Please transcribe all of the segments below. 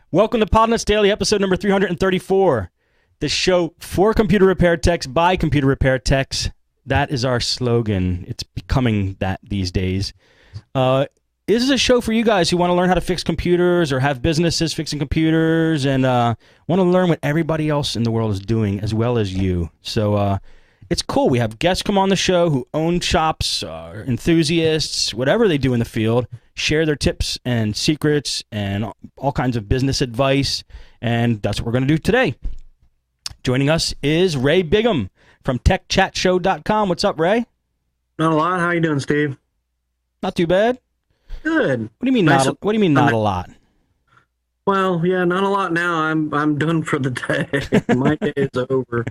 Welcome to Podnutz Daily, episode number 334. The show for computer repair techs by computer repair techs. That is our slogan. It's becoming that these days. This is a show for you guys who want to learn how to fix computers or have businesses fixing computers and want to learn what everybody else in the world is doing as well as you. So it's cool. We have guests come on the show who own shops, enthusiasts, whatever they do in the field, share their tips and secrets and all kinds of business advice, and that's what we're going to do today. Joining us is Ray Bigham from TechChatShow.com. What's up, Ray? Not a lot. How you doing, Steve? Not too bad. Good. What do you mean not a lot? Well, yeah, not a lot now. I'm done for the day. My day is over.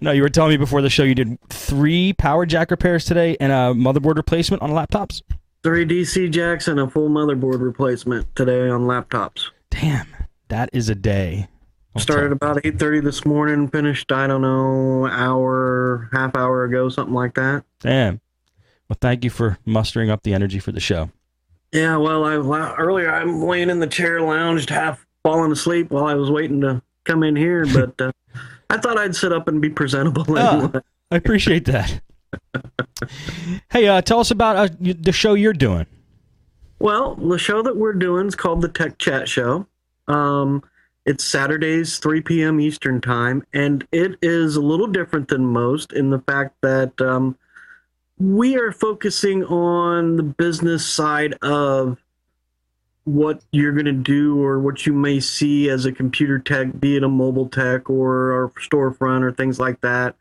No, you were telling me before the show you did 3 power jack repairs today and a motherboard replacement on laptops. 3 DC jacks and a full motherboard replacement today on laptops. Damn, that is a day. Started about 8:30 this morning, finished, I don't know, half hour ago, something like that. Damn. Well, thank you for mustering up the energy for the show. Yeah, well, earlier I'm laying in the chair, lounged, half falling asleep while I was waiting to come in here, but I thought I'd sit up and be presentable anyway. I appreciate that. Hey, tell us about the show you're doing. Well, the show that we're doing is called the Tech Chat Show. It's Saturdays, 3 p.m. Eastern Time, and it is a little different than most in the fact that we are focusing on the business side of what you're going to do or what you may see as a computer tech, be it a mobile tech or a storefront or things like that.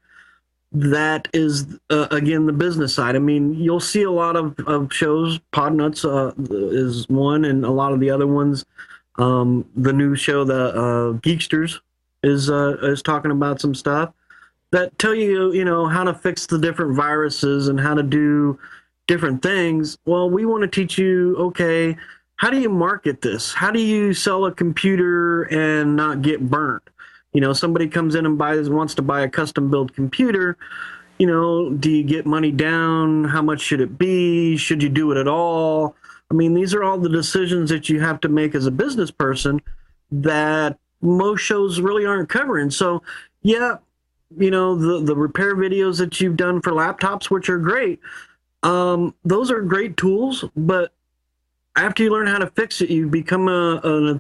That is, again, the business side. I mean, you'll see a lot of shows. Podnutz is one, and a lot of the other ones. The new show, the Geeksters, is talking about some stuff that tell you, how to fix the different viruses and how to do different things. Well, we want to teach you, okay, how do you market this? How do you sell a computer and not get burnt? Somebody comes in and wants to buy a custom-built computer. Do you get money down? How much should it be? Should you do it at all? I mean, these are all the decisions that you have to make as a business person that most shows really aren't covering. So, yeah, the repair videos that you've done for laptops, which are great, those are great tools, but after you learn how to fix it, you become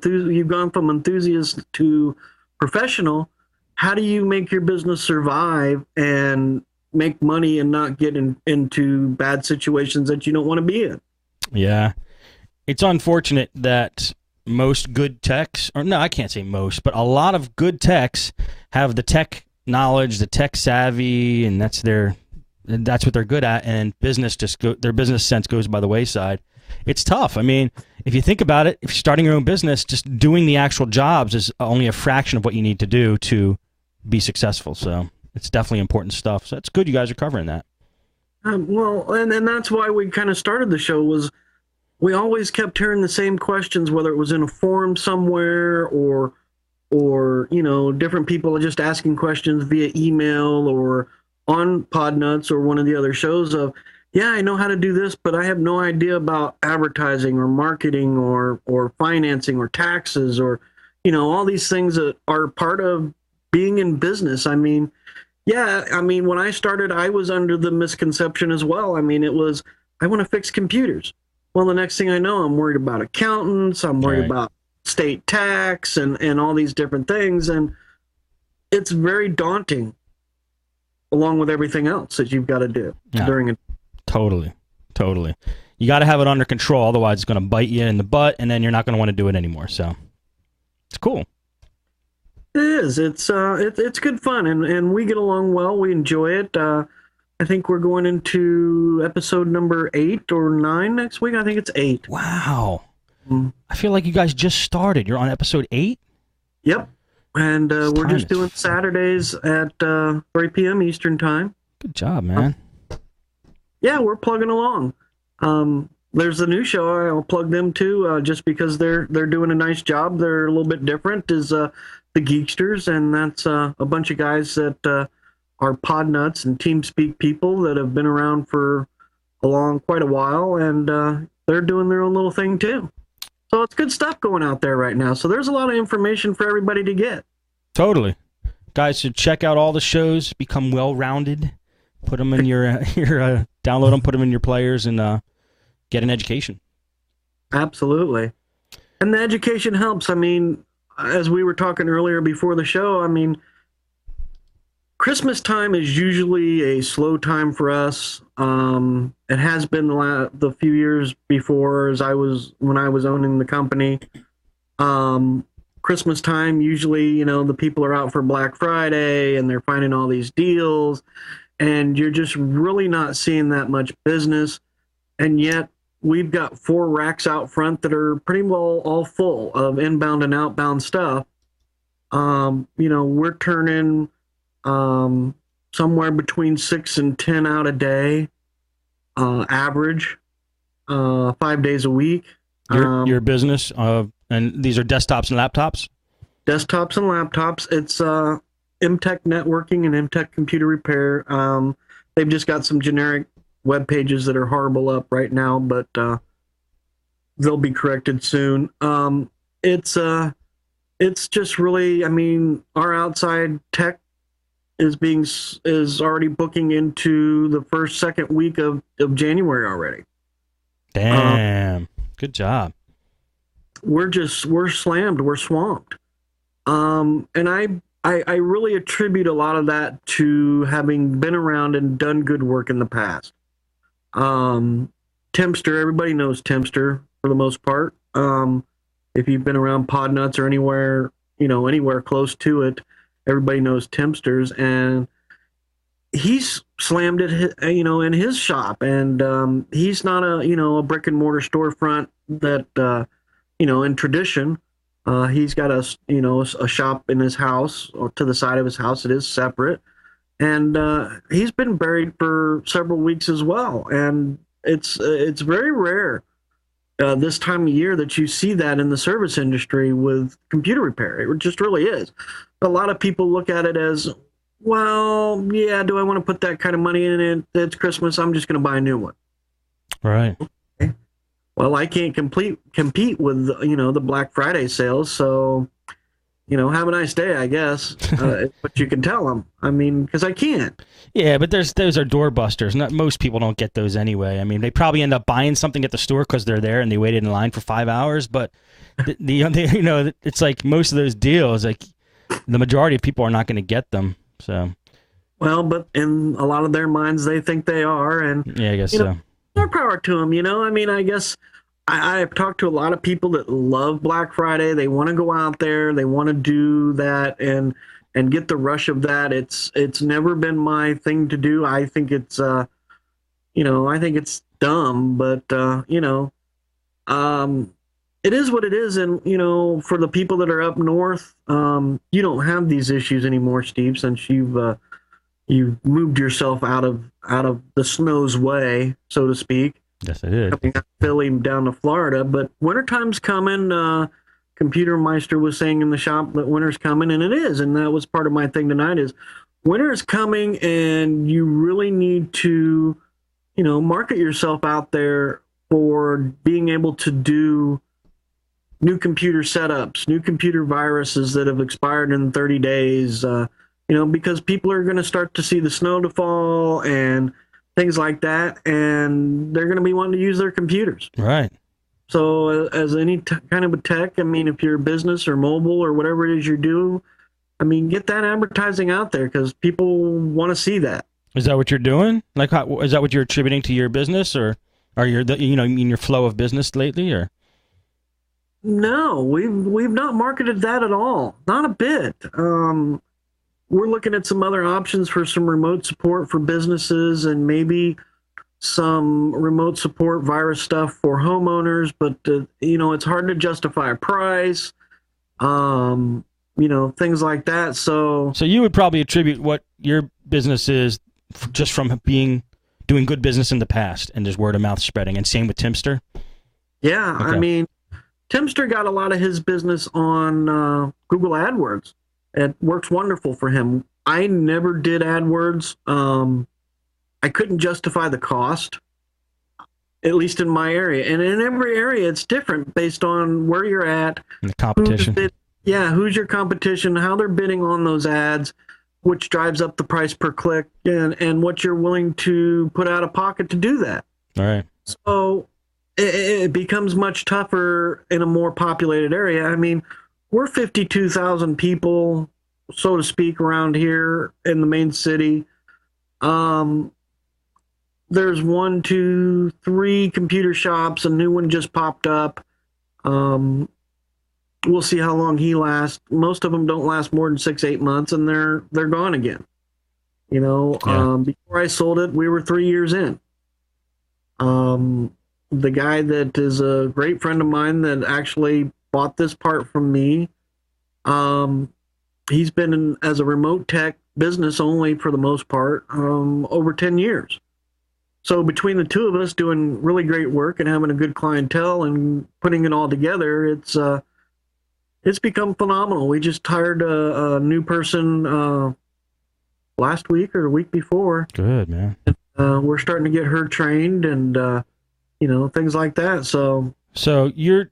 you've gone from enthusiast to professional. How do you make your business survive and make money and not get into bad situations that you don't want to be in? Yeah. It's unfortunate that most good techs, or no, I can't say most, but a lot of good techs have the tech knowledge, the tech savvy, and that's what they're good at, and their business sense goes by the wayside. It's tough. I mean, if you think about it, if you're starting your own business, just doing the actual jobs is only a fraction of what you need to do to be successful. So it's definitely important stuff. So it's good you guys are covering that. Well, and that's why we kind of started the show, was we always kept hearing the same questions, whether it was in a forum somewhere or different people just asking questions via email or on Podnutz or one of the other shows of, yeah, I know how to do this, but I have no idea about advertising or marketing or financing or taxes or, all these things that are part of being in business. I mean, yeah, when I started, I was under the misconception as well. I mean, it was, I want to fix computers. Well, the next thing I know, I'm worried about accountants. I'm worried about state tax and all these different things. And it's very daunting along with everything else that you've got to do during a Totally. You got to have it under control. Otherwise, it's going to bite you in the butt, and then you're not going to want to do it anymore. So it's cool. It is. It's good fun, and we get along well. We enjoy it. I think we're going into episode number 8 or 9 next week. I think it's 8. Wow. I feel like you guys just started. You're on episode 8? Yep. And we're just doing Saturdays at 3 p.m. Eastern Time. Good job, man. Yeah, we're plugging along. There's a new show. I'll plug them too, just because they're doing a nice job. They're a little bit different. Is the Geeksters, and that's a bunch of guys that are Podnutz and TeamSpeak people that have been around for quite a while, and they're doing their own little thing too. So it's good stuff going out there right now. So there's a lot of information for everybody to get. Totally. Guys should check out all the shows, become well-rounded, put them in your download them, put them in your players, and get an education. Absolutely. And the education helps. I mean, as we were talking earlier before the show, I mean, Christmas time is usually a slow time for us. It has been the few years before, when I was owning the company. Christmas time, usually, you know, the people are out for Black Friday and they're finding all these deals, and you're just really not seeing that much business. And yet we've got 4 racks out front that are pretty well all full of inbound and outbound stuff. You know, we're turning somewhere between 6 and 10 out a day, average, 5 days a week. Your business, and these are desktops and laptops? Desktops and laptops. It's MTech Networking and MTech Computer Repair. They've just got some generic web pages that are horrible up right now, but they'll be corrected soon. It's just really, I mean, our outside tech is already booking into the second week of January already. Damn. Good job. We're slammed. We're swamped. And I really attribute a lot of that to having been around and done good work in the past. Timster, everybody knows Timster for the most part. If you've been around Podnutz or anywhere, you know, anywhere close to it, everybody knows Timsters, and he's slammed it, you know, in his shop, and he's not a brick and mortar storefront that you know, in tradition. He's got a shop in his house, or to the side of his house. It is separate, and he's been buried for several weeks as well. And it's very rare this time of year that you see that in the service industry with computer repair. It just really is. A lot of people look at it as, well, yeah, do I want to put that kind of money in it? It's Christmas. I'm just going to buy a new one. Right. Okay. Well, I can't compete with, you know, the Black Friday sales. So, you know, have a nice day, I guess. But you can tell them. I mean, because I can't. Yeah, but those are doorbusters. Most people don't get those anyway. I mean, they probably end up buying something at the store because they're there and they waited in line for 5 hours. But the you know, it's like most of those deals, like the majority of people are not going to get them. So. Well, but in a lot of their minds, they think they are, and yeah, I guess so. More power to them. You know, I mean, I guess I've talked to a lot of people that love Black Friday. They want to go out there, they want to do that, and get the rush of that. It's never been my thing to do. I think it's you know, I think it's dumb, but you know, it is what it is. And you know, for the people that are up north, you don't have these issues anymore, Steve, since you've moved yourself out of the snow's way, so to speak. Yes, I did. Coming out of Philly down to Florida, but wintertime's coming. Computer Meister was saying in the shop that winter's coming, and it is. And that was part of my thing tonight is winter is coming, and you really need to, you know, market yourself out there for being able to do new computer setups, new computer viruses that have expired in 30 days, you know, because people are going to start to see the snow to fall and things like that, and they're going to be wanting to use their computers. Right. So as any kind of a tech, I mean, if you're a business or mobile or whatever it is you do, I mean, get that advertising out there because people want to see that. Is that what you're doing? Like, is that what you're attributing to your business, or your, you know, in your flow of business lately, or? No, we've not marketed that at all. Not a bit. We're looking at some other options for some remote support for businesses and maybe some remote support virus stuff for homeowners, but you know, it's hard to justify a price, you know, things like that. So you would probably attribute what your business is just from doing good business in the past and just word of mouth spreading, and same with Timster? Yeah, okay. I mean, Timster got a lot of his business on Google AdWords. It works wonderful for him. I never did AdWords. I couldn't justify the cost. at least in my area. And in every area, it's different based on where you're at, And the competition. who's your competition, how they're bidding on those ads, which drives up the price per click, and what you're willing to put out of pocket to do that. All right. So it becomes much tougher in a more populated area. I mean, we're 52,000 people, so to speak, around here in the main city. There's 1, 2, 3 computer shops. A new one just popped up. We'll see how long he lasts. Most of them don't last more than 6, 8 months, and they're gone again. You know, Yeah. before I sold it, we were 3 years in. The guy that is a great friend of mine that actually bought this part from me, he's been in, as a remote tech business only for the most part, over 10 years. So between the two of us doing really great work and having a good clientele and putting it all together, it's become phenomenal. We just hired a new person last week or the week before. Good, man. We're starting to get her trained and you know, things like that. So you're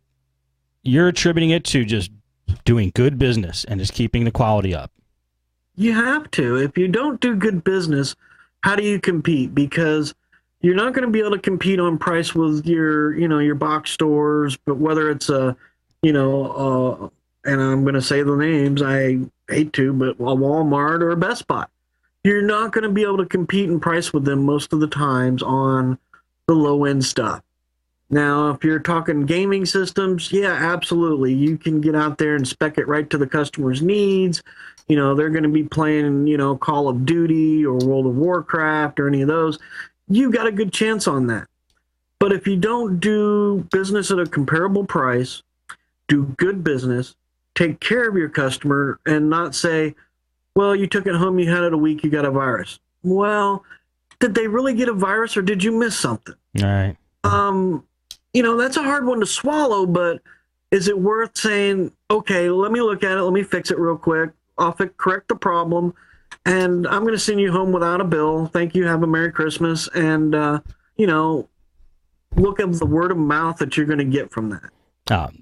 attributing it to just doing good business and just keeping the quality up. you have to. If you don't do good business, how do you compete? Because you're not going to be able to compete on price with your, you know, your box stores, but whether it's a, you know, and I'm going to say the names, I hate to, but a Walmart or a Best Buy, you're not going to be able to compete in price with them most of the times on the low end stuff. Now, if you're talking gaming systems, yeah, absolutely. You can get out there and spec it right to the customer's needs. You know, they're going to be playing, you know, Call of Duty or World of Warcraft or any of those. You got a good chance on that. But if you don't do business at a comparable price, do good business, take care of your customer, and not say, well, you took it home, you had it a week, you got a virus. Well, did they really get a virus or did you miss something? All right. You know, that's a hard one to swallow, but is it worth saying, okay, let me look at it, let me fix it real quick, I'll correct the problem, and I'm going to send you home without a bill. Thank you, have a Merry Christmas, and, you know, look at the word of mouth that you're going to get from that.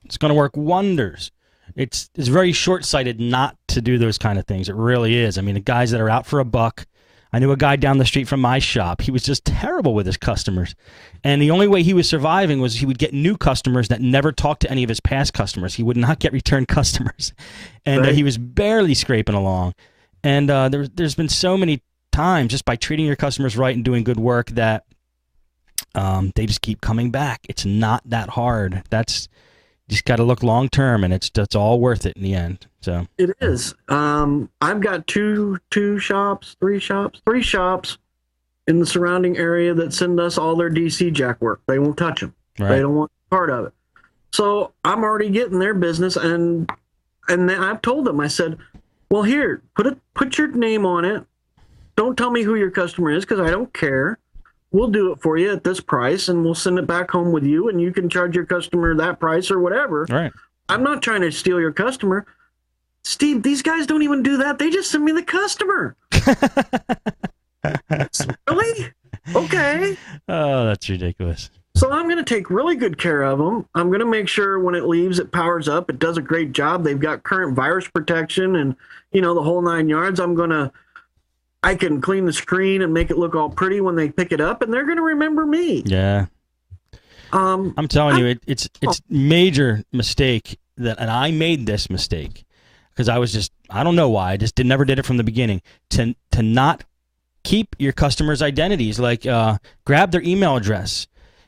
It's going to work wonders. It's very short-sighted not to do those kind of things. It really is. I mean, the guys that are out for a buck. I knew a guy down the street from my shop. He was just terrible with his customers. And the only way he was surviving was he would get new customers that never talked to any of his past customers. He would not get return customers. And Right. he was barely scraping along. And there's been so many times just by treating your customers right and doing good work that they just keep coming back. It's not that hard. You just got to look long term, and it's all worth it in the end. So It is. I've got three shops in the surrounding area that send us all their DC jack work. They won't touch them. right. They don't want part of it. So I'm already getting their business, and then I've told them. I said, "Well, here, put your name on it. Don't tell me who your customer is because I don't care. We'll do it for you at this price, and we'll send it back home with you, and you can charge your customer that price or whatever. Right. I'm not trying to steal your customer." Steve, these guys don't even do that. They just send me the customer. Really? Okay. Oh, that's ridiculous. So I'm going to take really good care of them. I'm going to make sure when it leaves, it powers up. It does a great job. They've got current virus protection and, you know, the whole 9 yards. I can clean the screen and make it look all pretty when they pick it up, and they're going to remember me. Yeah. I'm telling you, it's major mistake and I made this mistake because I don't know why, I just never did it from the beginning, to not keep your customers' identities, like grab their email address.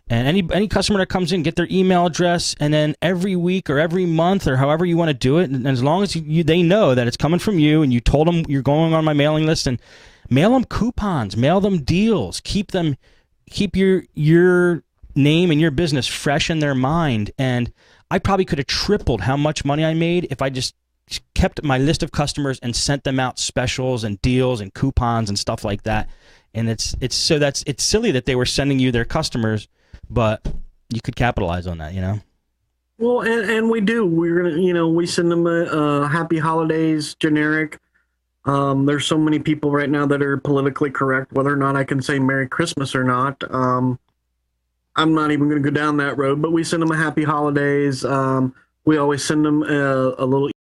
And any customer that comes in, get their email address, and then every week or every month or however you want to do it, and as long as they know that it's coming from you and you told them you're going on my mailing list, and mail them coupons, mail them deals, keep your name and your business fresh in their mind. And I probably could have tripled how much money I made if I just kept my list of customers and sent them out specials and deals and coupons and stuff like that. And it's silly that they were sending you their customers, but you could capitalize on that, you know? Well, and we do. We're going to, you know, we send them a happy holidays generic. There's so many people right now that are politically correct, whether or not I can say Merry Christmas or not. I'm not even going to go down that road, but we send them a happy holidays. We always send them a little